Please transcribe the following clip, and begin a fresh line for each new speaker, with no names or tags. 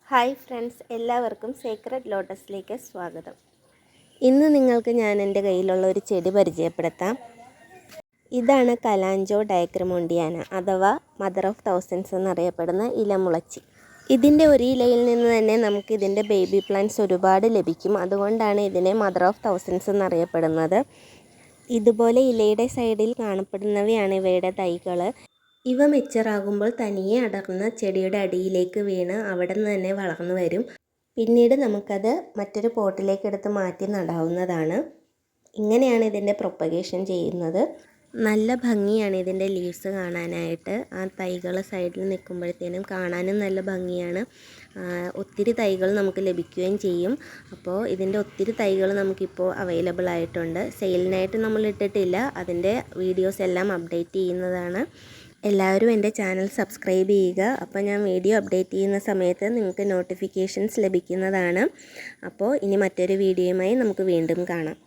Hi friends, എല്ലാവർക്കും secret ലോട്ടസിലേക്ക് സ്വാഗതം. ഇന്ന് നിങ്ങൾക്ക് ഞാൻ എൻ്റെ കയ്യിലുള്ള ഒരു ചെടി പരിചയപ്പെടുത്താം. ഇതാണ് കലാഞ്ചോ ഡയക്രമോണ്ടിയാന അഥവാ മദർ ഓഫ് തൗസൻഡ്സ് എന്നറിയപ്പെടുന്ന ഇലമുളച്ചി. ഇതിൻ്റെ ഒരു ഇലയിൽ നിന്ന് തന്നെ നമുക്ക് ഇതിൻ്റെ ബേബി പ്ലാന്റ്സ് ഒരുപാട് ലഭിക്കും. അതുകൊണ്ടാണ് ഇതിനെ മദർ ഓഫ് തൗസൻഡ്സ് എന്നറിയപ്പെടുന്നത്. ഇതുപോലെ ഇലയുടെ സൈഡിൽ കാണപ്പെടുന്നവയാണ് ഇവയുടെ തൈകൾ. ഇവ മെച്ചറാകുമ്പോൾ തനിയെ അടർന്ന് ചെടിയുടെ അടിയിലേക്ക് വീണ് അവിടെ നിന്ന് തന്നെ വളർന്നു വരും. പിന്നീട് നമുക്കത് മറ്റൊരു പോട്ടിലേക്ക് എടുത്ത് മാറ്റി നടാവുന്നതാണ്. ഇങ്ങനെയാണ് ഇതിൻ്റെ പ്രൊപ്പഗേഷൻ ചെയ്യുന്നത്. നല്ല ഭംഗിയാണ് ഇതിൻ്റെ ലീവ്സ് കാണാനായിട്ട്. ആ തൈകൾ സൈഡിൽ നിൽക്കുമ്പോഴത്തേനും കാണാനും നല്ല ഭംഗിയാണ്. ഒത്തിരി തൈകൾ നമുക്ക് ലഭിക്കുകയും ചെയ്യും. അപ്പോൾ ഇതിൻ്റെ ഒത്തിരി തൈകൾ നമുക്കിപ്പോൾ അവൈലബിൾ ആയിട്ടുണ്ട്. സെയിലിനായിട്ട് നമ്മൾ ഇട്ടിട്ടില്ല. അതിൻ്റെ വീഡിയോസ് എല്ലാം അപ്ഡേറ്റ് ചെയ്യുന്നതാണ്. എല്ലാവരും എൻ്റെ ചാനൽ സബ്സ്ക്രൈബ് ചെയ്യുക. അപ്പോൾ ഞാൻ വീഡിയോ അപ്ഡേറ്റ് ചെയ്യുന്ന സമയത്ത് നിങ്ങൾക്ക് നോട്ടിഫിക്കേഷൻസ് ലഭിക്കുന്നതാണ്. അപ്പോൾ ഇനി മറ്റൊരു വീഡിയോയുമായി നമുക്ക് വീണ്ടും കാണാം.